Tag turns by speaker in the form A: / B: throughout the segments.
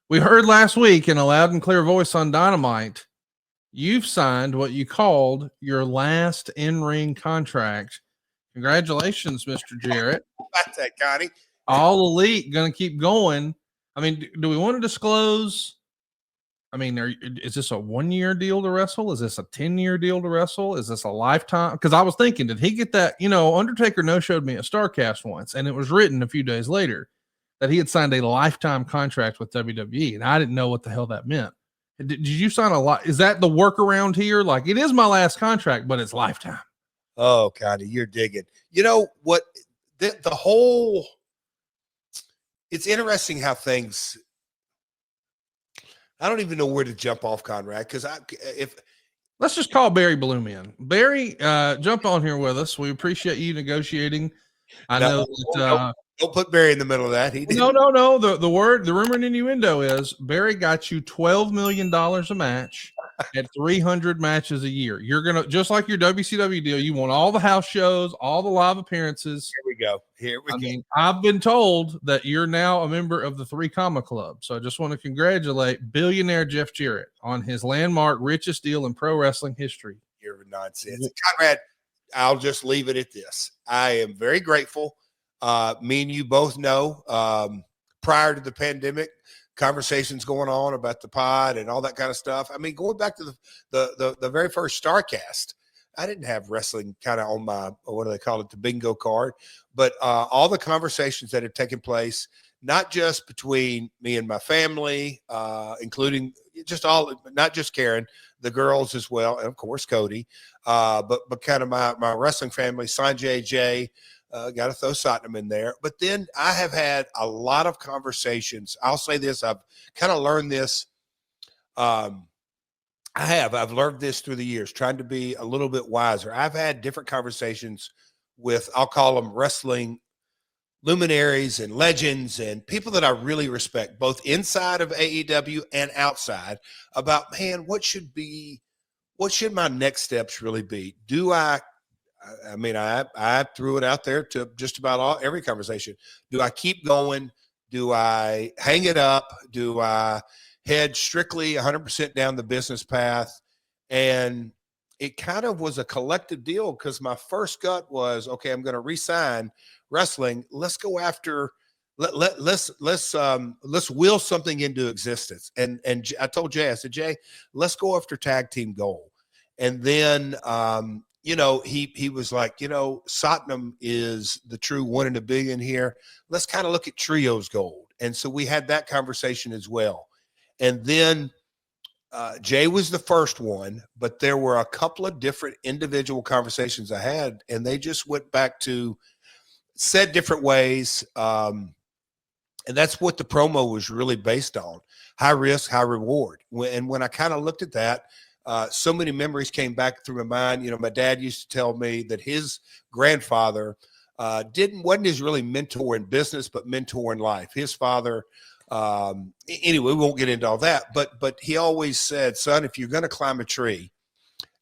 A: We heard last week in a loud and clear voice on Dynamite, you've signed what you called your last in-ring contract. Congratulations, Mr. Jarrett.
B: About that, Connie.
A: All Elite, going to keep going. I mean, do we want to disclose? I mean, is this a 1-year deal to wrestle? Is this a 10-year deal to wrestle? Is this a lifetime? Because I was thinking, did he get that? You know, Undertaker no-showed me at StarCast once, and it was written a few days later that he had signed a lifetime contract with WWE, and I didn't know what the hell that meant. Did you sign a lot? Is that the workaround here? Like, it is my last contract, but it's lifetime.
B: Oh, Connie, you're digging. You know what? The whole, it's interesting how things, I don't even know where to jump off, Conrad, because
A: let's just call Barry Bloom in. Barry, jump on here with us. We appreciate you negotiating. I know that
B: don't put Barry in the middle of that. He didn't.
A: No. The rumor and innuendo is Barry got you $12 million a match at 300 matches a year. You're gonna, just like your WCW deal, you want all the house shows, all the live appearances.
B: Here we go.
A: Mean, I've been told that you're now a member of the 3 Comma Club. So I just want to congratulate billionaire Jeff Jarrett on his landmark richest deal in pro wrestling history.
B: You're nonsense. Conrad, I'll just leave it at this. I am very grateful. Me and you both know, prior to the pandemic, conversations going on about the pod and all that kind of stuff. I mean, going back to the very first StarCast, I didn't have wrestling kind of on my, what do they call it, the bingo card, but all the conversations that had taken place, not just between me and my family, including just all, not just Karen, the girls as well, and of course Cody, but kind of my wrestling family, Sanjay, Jay, got to throw Satnam in there. But then I have had a lot of conversations. I'll say this, I've kind of learned this. I've learned this through the years, trying to be a little bit wiser. I've had different conversations with, I'll call them wrestling luminaries and legends and people that I really respect, both inside of AEW and outside, about, man, what should my next steps really be? I threw it out there to just about every conversation. Do I keep going? Do I hang it up? Do I head strictly 100% down the business path? And it kind of was a collective deal, because my first gut was, okay, I'm going to re-sign wrestling. Let's go after, let's will something into existence. And I told Jay, I said, Jay, let's go after tag team gold. And then, he was like, Satnam is the true 1 in a billion here. Let's kind of look at trios gold. And so we had that conversation as well. And then Jay was the first one, but there were a couple of different individual conversations I had, and they just went back to, said different ways. And that's what the promo was really based on: high risk, high reward. And when I kind of looked at that, so many memories came back through my mind. My dad used to tell me that his grandfather wasn't his really mentor in business, but mentor in life. His father, anyway, we won't get into all that, but he always said, son, if you're going to climb a tree,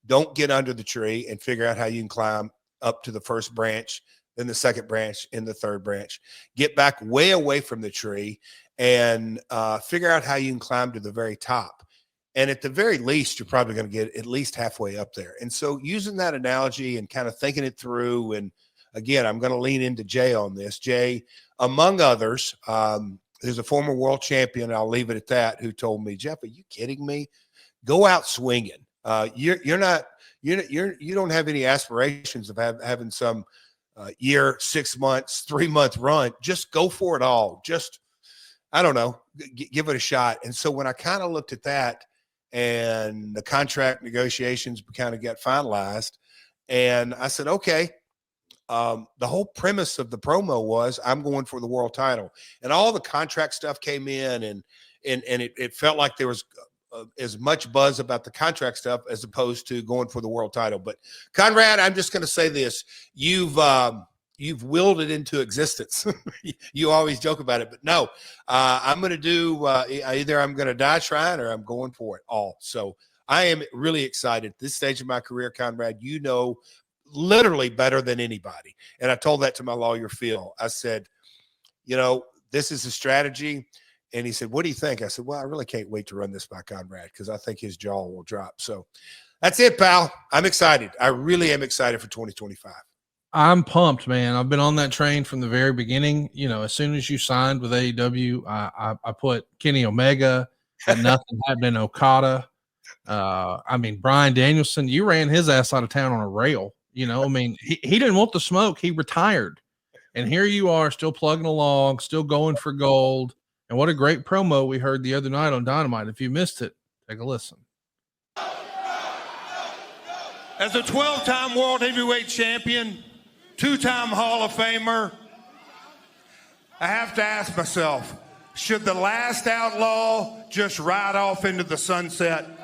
B: don't get under the tree and figure out how you can climb up to the first branch, then the second branch, and the third branch. Get back way away from the tree and figure out how you can climb to the very top. And at the very least, you're probably going to get at least halfway up there. And so using that analogy and kind of thinking it through, and again, I'm going to lean into Jay on this. Jay, among others, there's a former world champion, I'll leave it at that, who told me, Jeff, are you kidding me? Go out swinging. You don't have any aspirations of having some year, 6 months, 3-month run. Just go for it all. Just, I don't know, give it a shot. And so when I kind of looked at that, and the contract negotiations kind of got finalized, and I said, okay, the whole premise of the promo was I'm going for the world title, and all the contract stuff came in, and it felt like there was as much buzz about the contract stuff as opposed to going for the world title. But Conrad, I'm just going to say this: you've willed it into existence. You always joke about it, but no, I'm going to do either I'm going to die trying or I'm going for it all. So I am really excited at this stage of my career, Conrad. Literally better than anybody. And I told that to my lawyer, Phil. I said, this is a strategy, And he said, what do you think? I said, well, I really can't wait to run this by Conrad because I think his jaw will drop. So that's it, pal. I'm excited. I really am excited for 2025.
A: I'm pumped, man. I've been on that train from the very beginning. You know, as soon as you signed with AEW, I put Kenny Omega at nothing happened in Okada. I mean, Bryan Danielson, you ran his ass out of town on a rail. You know, I mean, he didn't want the smoke. He retired. And here you are still plugging along, still going for gold. And what a great promo we heard the other night on Dynamite. If you missed it, take a listen.
C: As a 12-time World Heavyweight Champion, 2-time Hall of Famer, I have to ask myself, should the last outlaw just ride off into the sunset?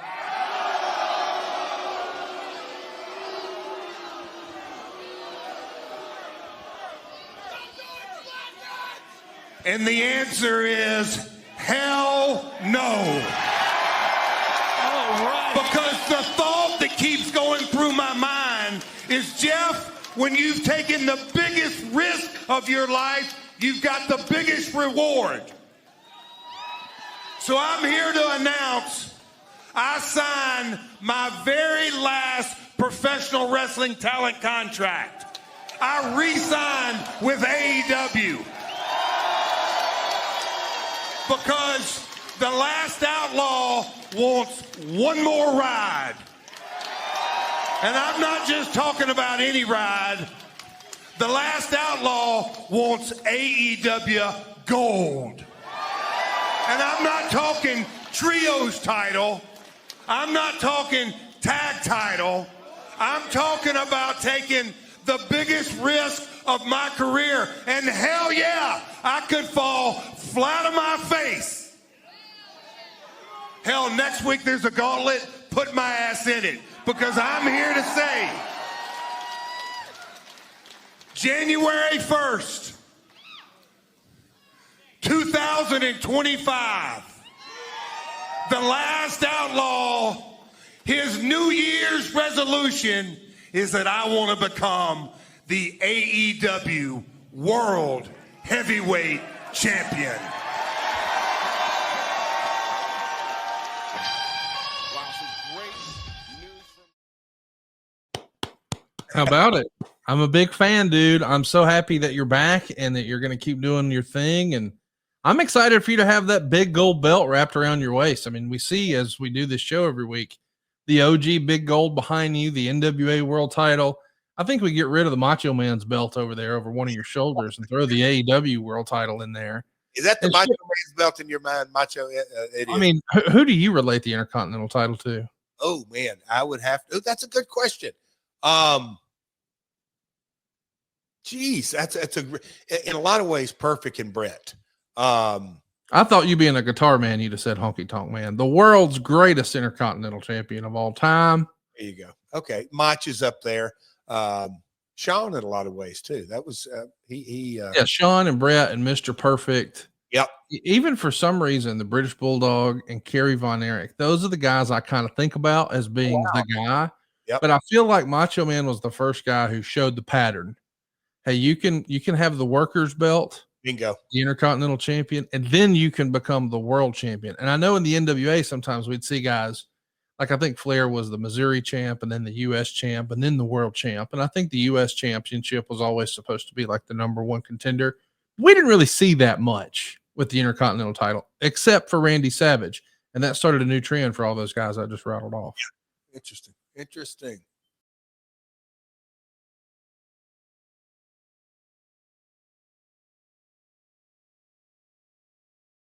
C: And the answer is hell no. All right. Because the thought that keeps going through my mind is, Jeff, when you've taken the biggest risk of your life, you've got the biggest reward. So I'm here to announce I signed my very last professional wrestling talent contract. I re-signed with AEW. Because the last outlaw wants one more ride. And I'm not just talking about any ride. The last outlaw wants AEW gold. And I'm not talking trios title. I'm not talking tag title. I'm talking about taking the biggest risk of my career. And hell yeah, I could fall flat on my face. Hell, next week there's a gauntlet, put my ass in it. Because I'm here to say, January 1st, 2025, the last outlaw, his New Year's resolution is that I want to become the AEW World Heavyweight Champion.
A: How about it? I'm a big fan, dude. I'm so happy that you're back and that you're going to keep doing your thing. And I'm excited for you to have that big gold belt wrapped around your waist. I mean, we see as we do this show every week, the OG big gold behind you, the NWA world title. I think we get rid of the Macho Man's belt over there over one of your shoulders and throw the AEW world title in there.
B: Is that the Macho Man's belt in your mind, Macho?
A: I mean, who do you relate the Intercontinental title to?
B: Oh, man, I would have to. That's a good question. Geez, that's in a lot of ways perfect in Brett.
A: I thought you being a guitar man, you'd have said Honky Tonk Man, the world's greatest Intercontinental champion of all time.
B: There you go. Okay, Mach is up there. Sean in a lot of ways too. That was
A: yeah, Sean and Brett and Mr. Perfect.
B: Yep.
A: Even for some reason, the British Bulldog and Kerry Von Erich, those are the guys I kind of think about as being the guy.
B: Yep.
A: But I feel like Macho Man was the first guy who showed the pattern. Hey, you can have the workers belt,
B: bingo,
A: the Intercontinental champion, and then you can become the world champion. And I know in the NWA sometimes we'd see guys like I think Flair was the Missouri champ and then the US champ and then the world champ. And I think the US championship was always supposed to be like the number one contender. We didn't really see that much with the Intercontinental title, except for Randy Savage. And that started a new trend for all those guys I just rattled off.
B: Interesting.